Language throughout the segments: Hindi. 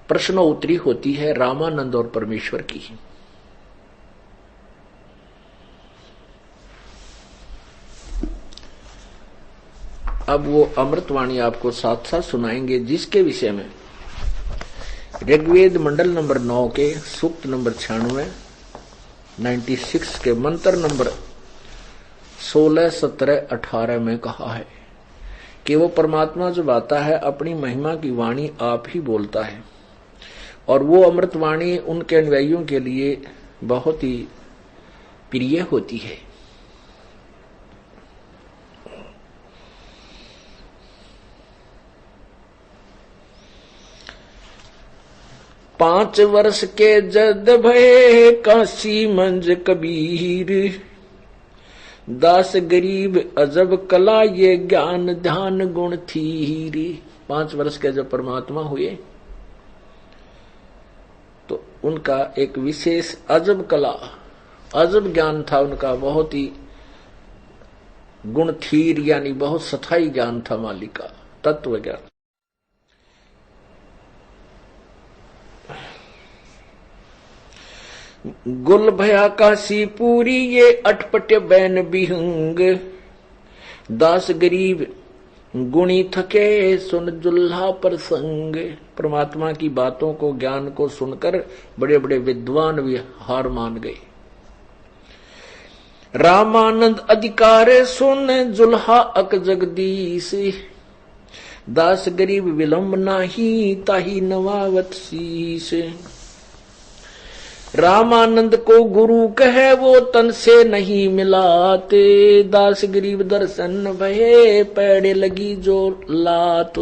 प्रश्नोत्तरी होती है रामानंद और परमेश्वर की। अब वो अमृतवाणी आपको साथ साथ सुनाएंगे, जिसके विषय में ऋग्वेद मंडल नंबर 9 के सूक्त नंबर 96 96 के मंत्र नंबर 16, 17, 18 में कहा है कि वो परमात्मा जब आता है अपनी महिमा की वाणी आप ही बोलता है, और वो अमृतवाणी उनके अनुयायियों के लिए बहुत ही प्रिय होती है। पांच वर्ष के जद भये काशी मंज कबीर, दास गरीब अजब कला ये ज्ञान ध्यान गुण थीर। 5 वर्ष के जब परमात्मा हुए तो उनका एक विशेष अजब कला अजब ज्ञान था उनका, बहुत ही गुण थीर यानी बहुत सथाई ज्ञान था मालिक का, तत्व ज्ञान। गुल भया काशी पूरी ये अटपट बैन बिहंग, दास गरीब गुणी थके सुन जुल्हा पर संग। परमात्मा की बातों को ज्ञान को सुनकर बड़े बड़े विद्वान भी हार मान गए। रामानंद अधिकार सुन जुल्हा अक जगदीश, दास गरीब विलंब नाही ताही नवावत शीश। रामानंद को गुरु कहे वो तन से नहीं मिलाते, दास गरीब दर्शन भये पैड़े लगी जो लात।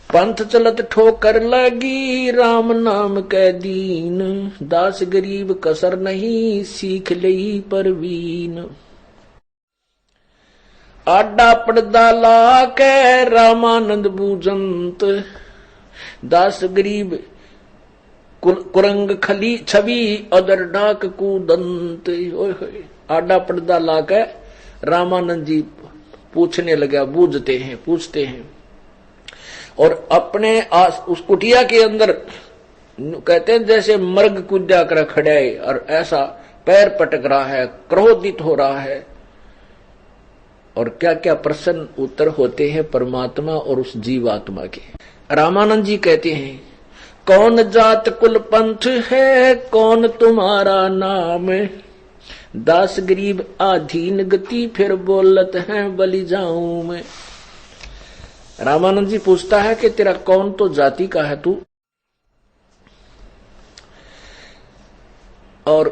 पंथ चलत ठोकर लगी राम नाम कै दीन, दास गरीब कसर नहीं सीख लई परवीन। आडा पड़दा ला के रामानंद बूजंत, दास गरीब कुरंग खली छवि अदर डाक कूदंत। आडा पर्दा लाकर रामानंद जी पूछने लगा, बूझते हैं पूछते हैं, और अपने उस कुटिया के अंदर कहते हैं जैसे मर्ग कूदा कर खड़ा है, और ऐसा पैर पटक रहा है, क्रोधित हो रहा है, और क्या क्या प्रश्न उत्तर होते हैं परमात्मा और उस जीवात्मा के। रामानंद जी कहते हैं, कौन जात कुल पंथ है कौन तुम्हारा नाम, दास गरीब आधीन गति फिर बोलत है बलि जाऊं मैं। रामानंद जी पूछता है कि तेरा कौन तो जाति का है तू, और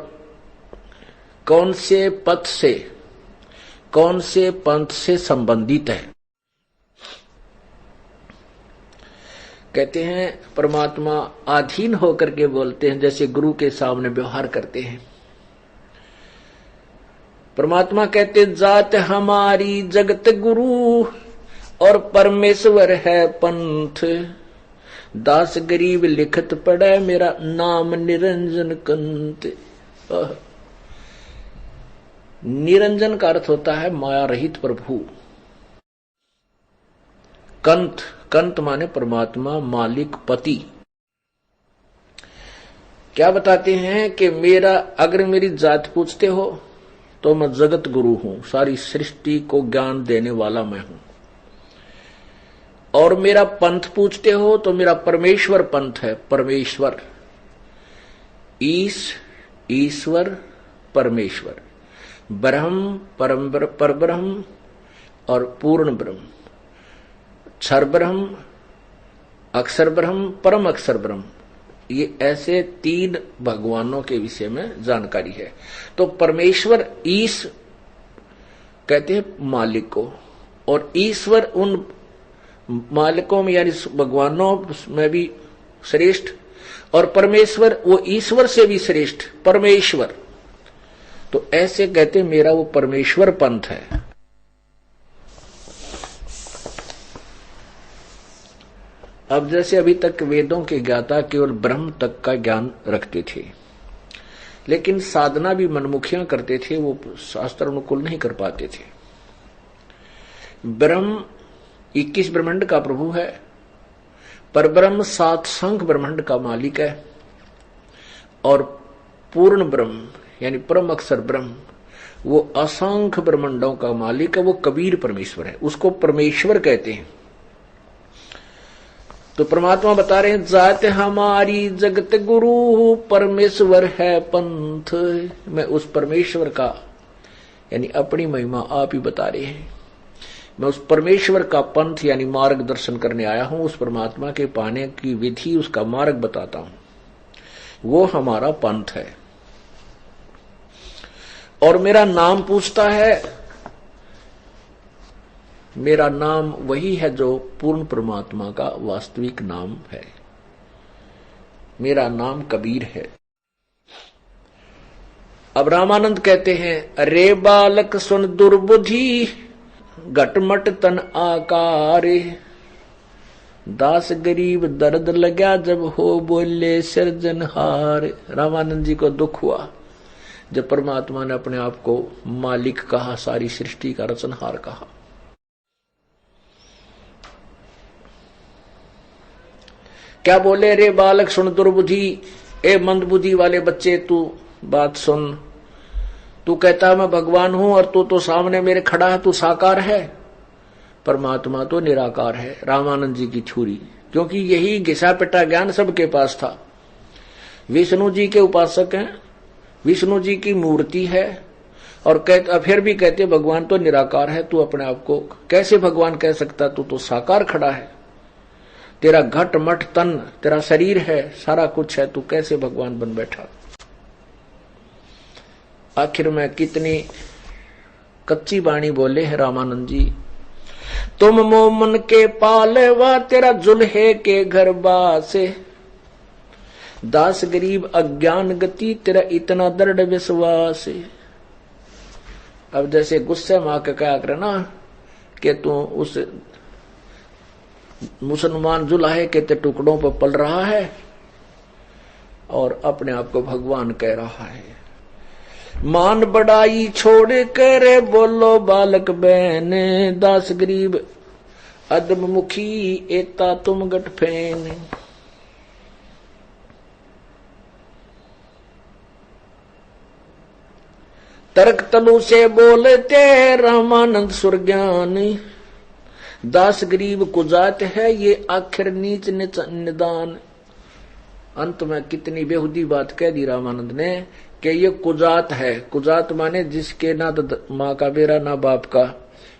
कौन से पथ से कौन से पंथ से संबंधित है। कहते हैं परमात्मा आधीन होकर के बोलते हैं, जैसे गुरु के सामने व्यवहार करते हैं। परमात्मा कहते जात हमारी जगत गुरु और परमेश्वर है पंथ, दास गरीब लिखत पड़े मेरा नाम निरंजन कंत। निरंजन का अर्थ होता है माया रहित प्रभु। कंत कंत माने परमात्मा मालिक पति। क्या बताते हैं कि मेरा अगर मेरी जात पूछते हो तो मैं जगत गुरु हूं, सारी सृष्टि को ज्ञान देने वाला मैं हूं। और मेरा पंथ पूछते हो तो मेरा परमेश्वर पंथ है। परमेश्वर ईश्वर परमेश्वर, ब्रह्म परब्रह्म और पूर्ण ब्रह्म, क्षर ब्रह्म, अक्षर ब्रह्म, परम अक्षर ब्रह्म, ये ऐसे 3 भगवानों के विषय में जानकारी है। तो परमेश्वर ईश कहते हैं मालिक को, और ईश्वर उन मालिकों में यानी भगवानों में भी श्रेष्ठ, और परमेश्वर वो ईश्वर से भी श्रेष्ठ परमेश्वर। तो ऐसे कहते मेरा वो परमेश्वर पंथ है। अब जैसे अभी तक वेदों के ज्ञाता केवल ब्रह्म तक का ज्ञान रखते थे, लेकिन साधना भी मनमुखियां करते थे, वो शास्त्र अनुकूल नहीं कर पाते थे। ब्रह्म 21 ब्रह्मांड का प्रभु है, पर ब्रह्म सात संख ब्रह्मांड का मालिक है और पूर्ण ब्रह्म यानी परम अक्षर ब्रह्म वो असंख्य ब्रह्मांडों का मालिक है। वो कबीर परमेश्वर है, उसको परमेश्वर कहते हैं। तो परमात्मा बता रहे हैं जात हमारी जगत गुरु परमेश्वर है पंथ। मैं उस परमेश्वर का यानी अपनी महिमा आप ही बता रहे हैं। मैं उस परमेश्वर का पंथ यानी मार्गदर्शन करने आया हूं। उस परमात्मा के पाने की विधि, उसका मार्ग बताता हूं। वो हमारा पंथ है। और मेरा नाम पूछता है, मेरा नाम वही है जो पूर्ण परमात्मा का वास्तविक नाम है। मेरा नाम कबीर है। अब रामानंद कहते हैं, अरे बालक सुन दुर्बुद्धि घटमट तन आकार, दास गरीब दर्द लगा जब हो बोले सिरजनहार। रामानंद जी को दुख हुआ जब परमात्मा ने अपने आप को मालिक कहा, सारी सृष्टि का रचनहार कहा। क्या बोले, रे बालक सुन दुर्बुद्धि, ए मंदबुद्धि वाले बच्चे तू बात सुन। तू कहता मैं भगवान हूं और तू तो सामने मेरे खड़ा है, तू साकार है। परमात्मा तो निराकार है। रामानंद जी की छुरी, क्योंकि यही घिसा पिटा ज्ञान सबके पास था। विष्णु जी के उपासक हैं, विष्णु जी की मूर्ति है और फिर भी कहते भगवान तो निराकार है। तू अपने आप को कैसे भगवान कह सकता, तू तो साकार खड़ा है। तेरा घट मठ तन, तेरा शरीर है, सारा कुछ है, तू कैसे भगवान बन बैठा। आखिर में कितनी कच्ची बाणी बोले हैं रामानंद जी। तुम मोमन के पालवा तेरा जुल्हे के घर बासे, दास गरीब अज्ञान गति तेरा इतना दृढ़ विश्वास। अब जैसे गुस्से में आके क्या करे ना कि तू उस मुसलमान जुल्हे के टुकड़ों पर पल रहा है और अपने आप को भगवान कह रहा है। मान बड़ाई छोड़ कर बोलो बालक बहन, दास गरीब अदम मुखी एता तुम गट फैन। तर्क तलु से बोलते रामानंद सुरज्ञानी, दास गरीब कुजात है ये आखिर नीच निदान। अंत में कितनी बेहुदी बात कह दी रामानंद ने कि ये कुजात है। कुजात माने जिसके ना तो माँ का बेरा, ना बाप का,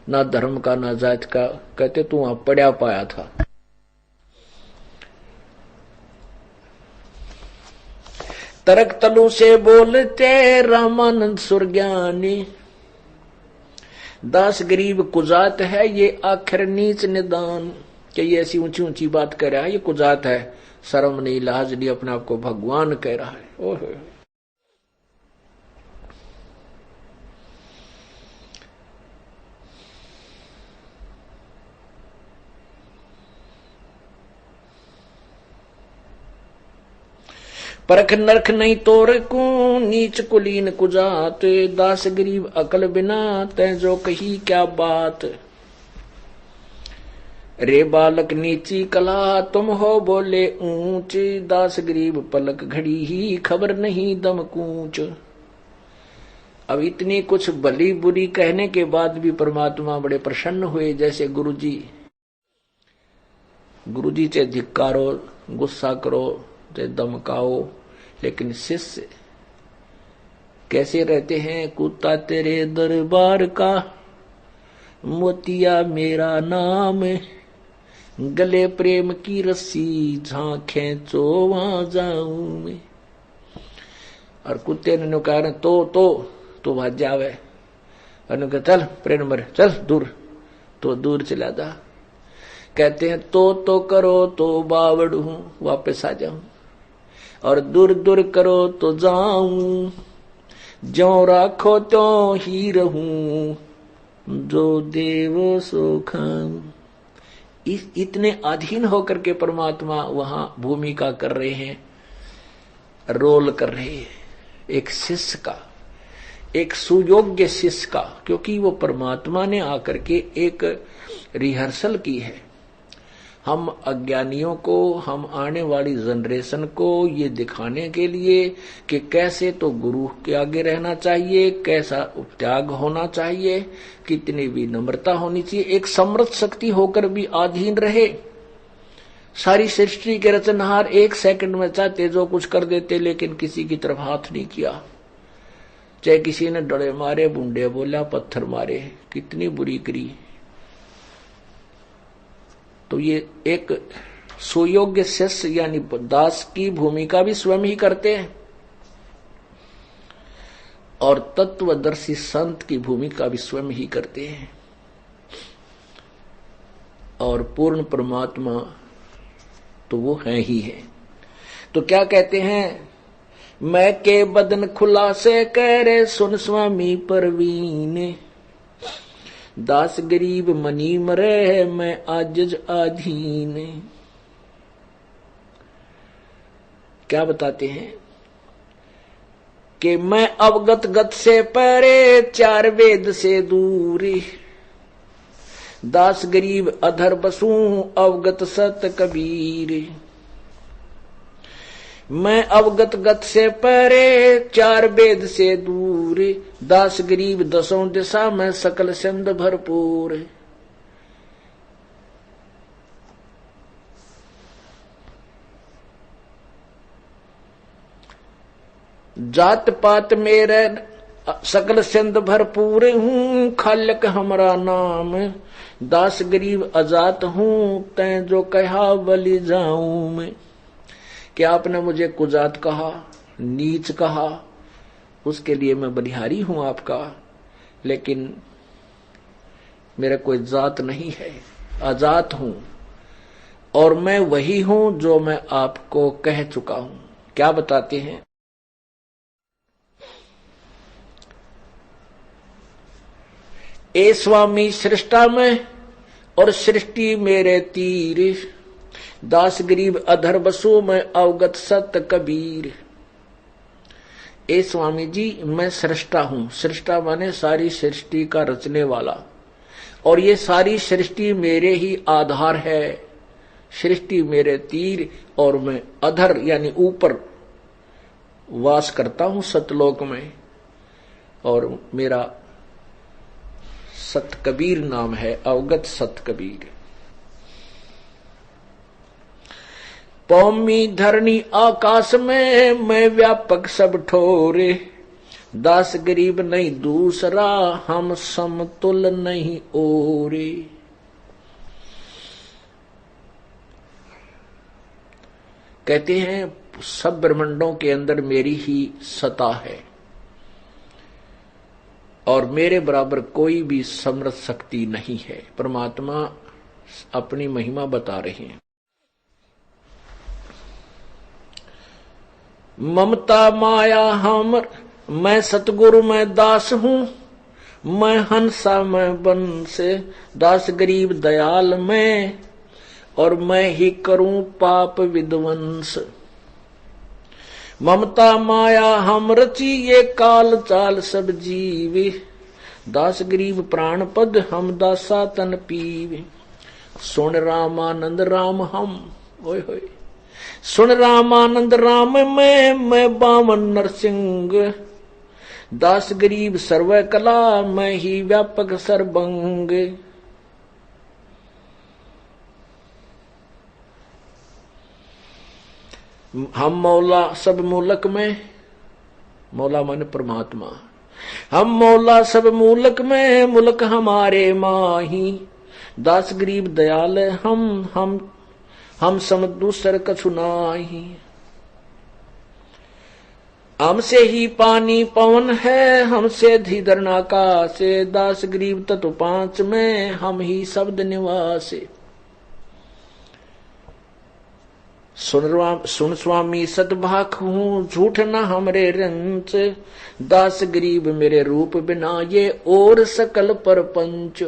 ना धर्म का, ना जात का। कहते तू वहां पड़ा पाया था। तर्क तलु से बोलते रामानंद सुरज्ञानी, दास गरीब कुजात है ये आखिर नीच निदान। कि ये ऐसी ऊंची ऊंची बात कह रहा है, ये कुजात है, शर्म नहीं, लाज नहीं, अपने आप को भगवान कह रहा है। ओह परख नरख नहीं तोर को नीच कुलीन कुजात, दास गरीब अकल बिना तै जो कही क्या बात। रे बालक नीची कला तुम हो बोले ऊंच, दास गरीब पलक घड़ी ही खबर नहीं दम कूच। अब इतनी कुछ भली बुरी कहने के बाद भी परमात्मा बड़े प्रसन्न हुए। जैसे गुरुजी से धिक्कारो, गुस्सा करो, चाहे धमकाओ, लेकिन शिष्य कैसे रहते हैं। कुत्ता तेरे दरबार का, मोतिया मेरा नाम, गले प्रेम की रस्सी जहां खेचो वहां जाऊं मैं। और कुत्ते ने कहा तो भाज जावे, चल प्रेम मर, चल दूर, तो दूर चला जा। कहते हैं तो करो तो बावड़ हूं, वापस आ जाऊं, और दूर दूर करो तो जाऊं, जो राखो तो ही रहूं, जो देव सो खाऊं। इतने अधीन होकर के परमात्मा वहां भूमिका कर रहे हैं, रोल कर रहे हैं एक शिष्य का, एक सुयोग्य शिष्य का। क्योंकि वो परमात्मा ने आकर के एक रिहर्सल की है। हम अज्ञानियों को, हम आने वाली जनरेशन को ये दिखाने के लिए कि कैसे तो गुरु के आगे रहना चाहिए, कैसा त्याग होना चाहिए, कितनी भी नम्रता होनी चाहिए, एक समर्थ शक्ति होकर भी अधीन रहे। सारी सृष्टि के रचनहार एक सेकंड में चाहते जो कुछ कर देते, लेकिन किसी की तरफ हाथ नहीं किया। चाहे किसी ने डरे मारे, बूंदे बोला, पत्थर मारे, कितनी बुरी करी। तो ये एक सुयोग्य शिष्य यानी दास की भूमिका भी स्वयं ही करते हैं, और तत्वदर्शी संत की भूमिका भी स्वयं ही करते हैं। और पूर्ण परमात्मा तो वो है ही है। तो क्या कहते हैं, मैं के बदन खुला से कह रे सुन स्वामी परवीन, दास गरीब मनी मरे मैं आजिज आधीन। क्या बताते हैं कि मैं अवगत गत से परे, चार वेद से दूरी, दास गरीब अधर बसूं अवगत सत कबीर। मैं अवगत गत से परे, चार वेद से दूर, दास गरीब दसों दिशा में सकल सिंध भरपूर। जात पात मेरे सकल सिंध भरपूर हूं, खालक हमरा नाम, दास गरीब आजात हूं, तैं जो कहा बलि जाऊं मैं। कि आपने मुझे कुजात कहा, नीच कहा, उसके लिए मैं बलिहारी हूं आपका, लेकिन मेरा कोई जात नहीं है, आजात हूं, और मैं वही हूं जो मैं आपको कह चुका हूं। क्या बताते हैं, ए स्वामी सृष्टा में और सृष्टि मेरे तीर, दास गरीब अधर बसो मैं अवगत सत कबीर। ए स्वामी जी, मैं सृष्टा हूं। सृष्टा माने सारी सृष्टि का रचने वाला, और ये सारी सृष्टि मेरे ही आधार है। सृष्टि मेरे तीर, और मैं अधर यानी ऊपर वास करता हूं सतलोक में, और मेरा सत कबीर नाम है, अवगत सत कबीर। पौमी धरणी आकाश में मैं व्यापक सब ठोरे, दास गरीब नहीं दूसरा हम समतुल नहीं ओरे। कहते हैं सब ब्रह्मांडों के अंदर मेरी ही सत्ता है, और मेरे बराबर कोई भी समर्थ शक्ति नहीं है। परमात्मा अपनी महिमा बता रहे हैं। ममता माया हमर, मैं सतगुरु मैं दास हूं, मैं हंसा मैं बंस, दास गरीब दयाल मैं, और मैं ही करूं पाप विध्वंस। ममता माया हम रची ये काल चाल सब जीवे, दास गरीब प्राण पद हम दासा तन पीवे। सुन रामानंद राम हम, ओए होए, सुन रामानंद राम मैं बामन नरसिंह, दास गरीब सर्व कला मैं ही व्यापक सर्वंग। हम मौला सब मूलक में, मौला माने परमात्मा, हम मौला सब मूलक में, मुल्क हमारे माही, दास गरीब दयाल हम सम दूसर कछु नाही। हमसे ही पानी पवन है, हमसे धीधर नाकाश, दास गरीब तत्व पांच में हम ही शब्द निवास। सुन स्वामी सतभाख हूं झूठ न हमरे रंच, दास गरीब मेरे रूप बिना ये और सकल परपंच।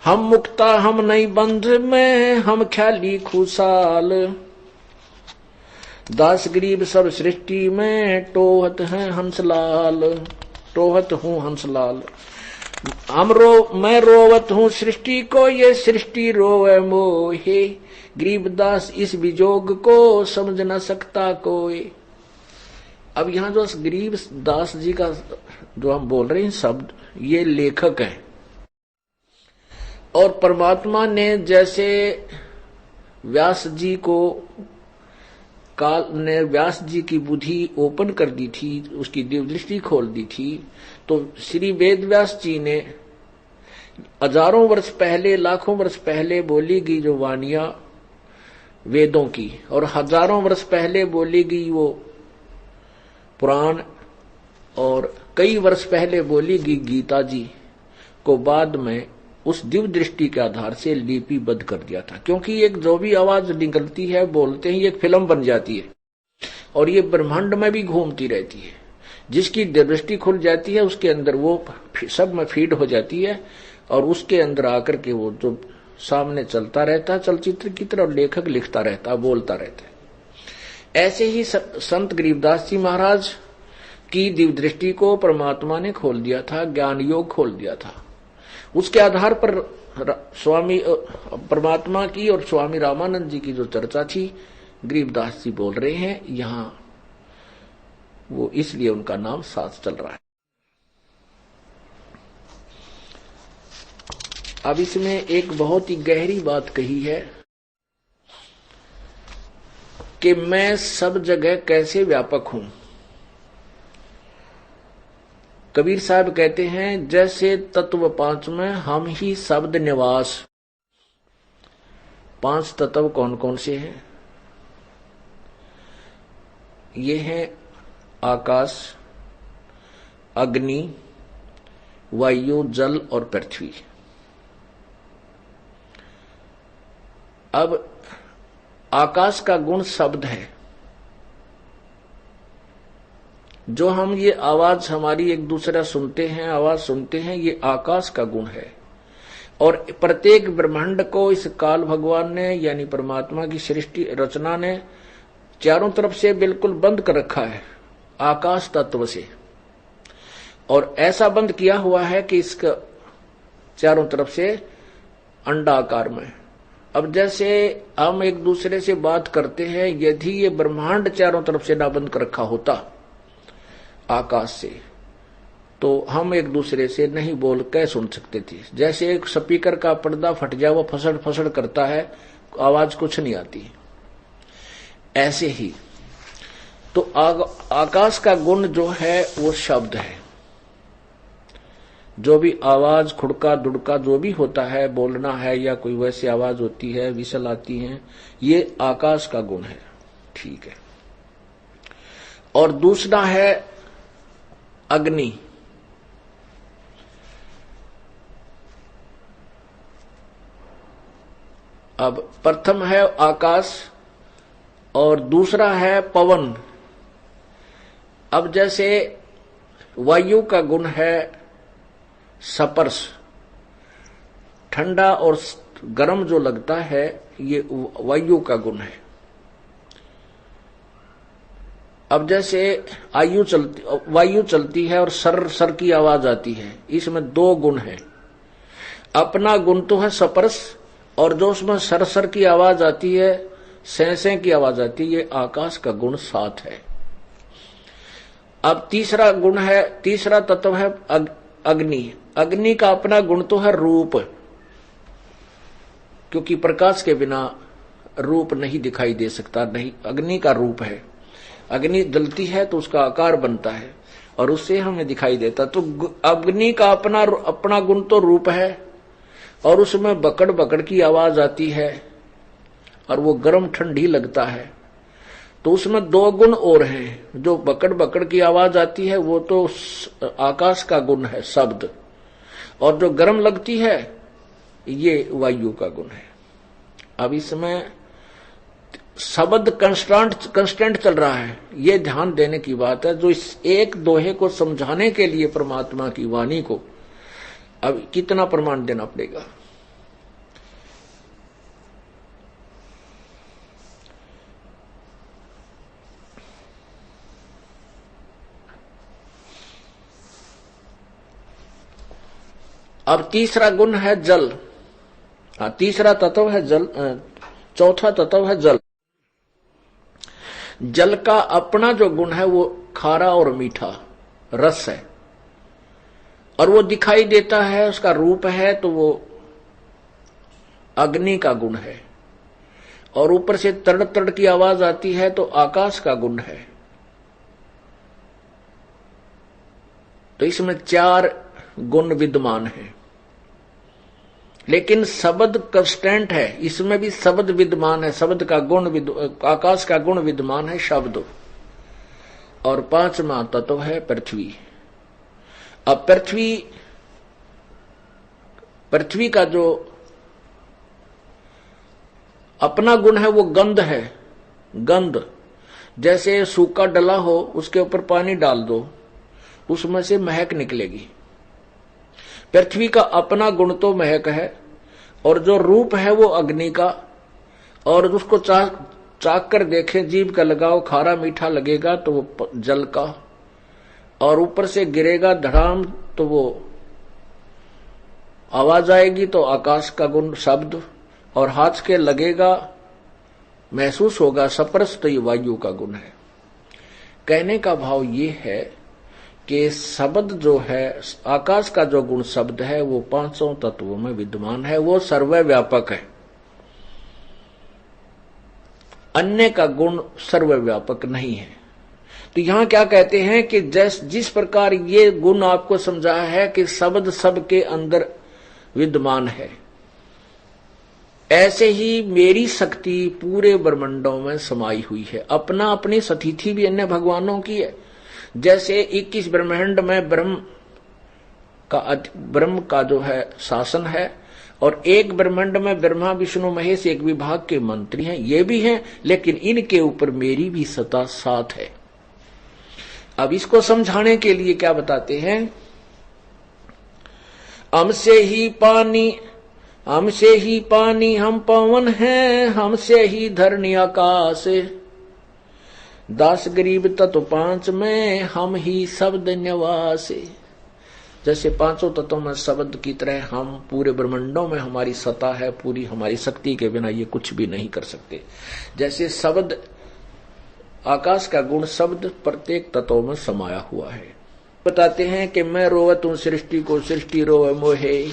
हम मुक्ता हम नहीं बंध में, हम ख्याली खुशाल, दास गरीब सब सृष्टि में टोहत हैं हंसलाल। टोहत हूँ हंसलाल। मैं रोवत हूँ सृष्टि को, ये सृष्टि रोवे मोहे। गरीबदास इस विजोग को समझ न सकता कोई। अब यहां जो गरीब दास जी का जो हम बोल रहे हैं शब्द, ये लेखक हैं। और परमात्मा ने जैसे व्यास जी को काल ने व्यास जी की बुद्धि ओपन कर दी थी, उसकी दिव्य दृष्टि खोल दी थी, तो श्री वेद व्यास जी ने हजारों वर्ष पहले, लाखों वर्ष पहले बोली गई जो वाणियां वेदों की, और हजारों वर्ष पहले बोली गई वो पुराण, और कई वर्ष पहले बोली गई गीता जी को बाद में उस दिव्य दृष्टि के आधार से लिपिबद्ध कर दिया था। क्योंकि एक जो भी आवाज निकलती है, बोलते हैं, एक फिल्म बन जाती है और ये ब्रह्मांड में भी घूमती रहती है। जिसकी दृष्टि खुल जाती है उसके अंदर वो सब में फीड हो जाती है और उसके अंदर आकर के वो जो सामने चलता रहता है चलचित्र की तरह, लेखक लिखता रहता है, बोलता रहता है। ऐसे ही संत गरीबदास जी महाराज की दिव्य दृष्टि को परमात्मा ने खोल दिया था, ज्ञान योग खोल दिया था। उसके आधार पर स्वामी परमात्मा की और स्वामी रामानंद जी की जो चर्चा थी, गरीबदास जी बोल रहे हैं यहां, वो इसलिए उनका नाम साथ चल रहा है। अब इसमें एक बहुत ही गहरी बात कही है कि मैं सब जगह कैसे व्यापक हूं। कबीर साहब कहते हैं जैसे तत्व पांच में हम ही शब्द निवास। पांच तत्व कौन कौन से हैं? ये हैं आकाश, अग्नि, वायु, जल और पृथ्वी। अब आकाश का गुण शब्द है। जो हम ये आवाज हमारी एक दूसरा सुनते हैं, आवाज सुनते हैं, ये आकाश का गुण है। और प्रत्येक ब्रह्मांड को इस काल भगवान ने यानी परमात्मा की सृष्टि रचना ने चारों तरफ से बिल्कुल बंद कर रखा है आकाश तत्व से। और ऐसा बंद किया हुआ है कि इसका चारों तरफ से अंडाकार में। अब जैसे हम एक दूसरे से बात करते हैं, यदि ये ब्रह्मांड चारों तरफ से ना बंद कर रखा होता आकाश से, तो हम एक दूसरे से नहीं बोल के सुन सकते थे। जैसे एक स्पीकर का पर्दा फट जाए, वो फसड़ फसड़ करता है, आवाज कुछ नहीं आती। ऐसे ही तो आकाश का गुण जो है वो शब्द है। जो भी आवाज, खुड़का दुड़का जो भी होता है, बोलना है या कोई वैसी आवाज होती है, विसल आती है, ये आकाश का गुण है। ठीक है। और दूसरा है अग्नि। अब प्रथम है आकाश और दूसरा है पवन। अब जैसे वायु का गुण है स्पर्श, ठंडा और गर्म जो लगता है, ये वायु का गुण है। अब जैसे वायु चलती है और सर सर की आवाज आती है, इसमें दो गुण है। अपना गुण तो है स्पर्श, और जो उसमें सर सर की आवाज आती है, सें की आवाज आती है, ये आकाश का गुण 7 है। अब तीसरा गुण है, तीसरा तत्व है अग्नि। अग्नि का अपना गुण तो है रूप, क्योंकि प्रकाश के बिना रूप नहीं दिखाई दे सकता, नहीं, अग्नि का रूप है। अग्नि जलती है तो उसका आकार बनता है और उससे हमें दिखाई देता। तो अग्नि का अपना गुण तो रूप है, और उसमें बकड़ बकड़ की आवाज आती है और वो गर्म ठंडी लगता है। तो उसमें दो गुण और हैं। जो बकड़ बकड़ की आवाज आती है वो तो आकाश का गुण है शब्द, और जो गर्म लगती है ये वायु का गुण है। अब इसमें शब्द कंस्टेंट चल रहा है, ये ध्यान देने की बात है। जो इस एक दोहे को समझाने के लिए परमात्मा की वाणी को अब कितना प्रमाण देना पड़ेगा। अब तीसरा गुण है जल। तीसरा तत्व है जल, चौथा तत्व है जल। जल का अपना जो गुण है वो खारा और मीठा रस है, और वो दिखाई देता है, उसका रूप है तो वो अग्नि का गुण है, और ऊपर से तड़ तड़ की आवाज आती है तो आकाश का गुण है। तो इसमें 4 गुण विद्यमान है, लेकिन शब्द कंस्टेंट है, इसमें भी शब्द विद्यमान है, शब्द का गुण आकाश का गुण विद्यमान है शब्द। और 5वां तत्व है पृथ्वी। अब पृथ्वी का जो अपना गुण है वो गंध है। गंध जैसे सूखा डला हो, उसके ऊपर पानी डाल दो, उसमें से महक निकलेगी। पृथ्वी का अपना गुण तो महक है, और जो रूप है वो अग्नि का, और उसको चाक कर देखें, जीभ का लगाओ, खारा मीठा लगेगा तो वो जल का, और ऊपर से गिरेगा धड़ाम तो वो आवाज आएगी तो आकाश का गुण शब्द, और हाथ के लगेगा महसूस होगा स्पर्श तो ये वायु का गुण है। कहने का भाव ये है कि शब्द जो है, आकाश का जो गुण शब्द है वो 5 तत्वों में विद्यमान है, वो सर्वव्यापक है। अन्य का गुण सर्वव्यापक नहीं है। तो यहां क्या कहते हैं कि जिस प्रकार ये गुण आपको समझाया है कि शब्द सबके अंदर विद्यमान है, ऐसे ही मेरी शक्ति पूरे ब्रह्मांडों में समाई हुई है। अपना अपनी स्थिति भी अन्य भगवानों की है। जैसे 21 ब्रह्मांड में ब्रह्म का जो है शासन है, और एक ब्रह्मांड में ब्रह्मा विष्णु महेश एक विभाग के मंत्री हैं, ये भी हैं, लेकिन इनके ऊपर मेरी भी सत्ता साथ है। अब इसको समझाने के लिए क्या बताते हैं, हमसे ही पानी हम पवन हैं, हमसे ही धरनी आकाश, 10 गरीब तत्व 5 में हम ही शब्द निवास। जैसे 5 तत्वों में शब्द की तरह हम पूरे ब्रह्मांडों में हमारी सत्ता है, पूरी हमारी शक्ति के बिना ये कुछ भी नहीं कर सकते। जैसे शब्द आकाश का गुण शब्द प्रत्येक तत्वों में समाया हुआ है। बताते हैं कि मैं रोवत हूं सृष्टि को, सृष्टि रोवे मोहे,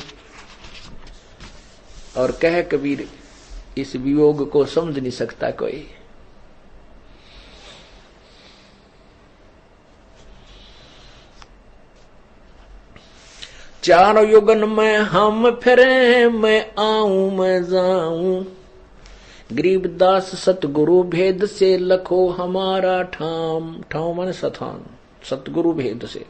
और कह कबीर इस वियोग को समझ नहीं सकता कोई। चारों युगन में हम फिरे, मैं आऊं मैं जाऊं, गरीबदास सतगुरु भेद से लखो हमारा ठाम। ठाम माने स्थान, सतगुरु भेद से।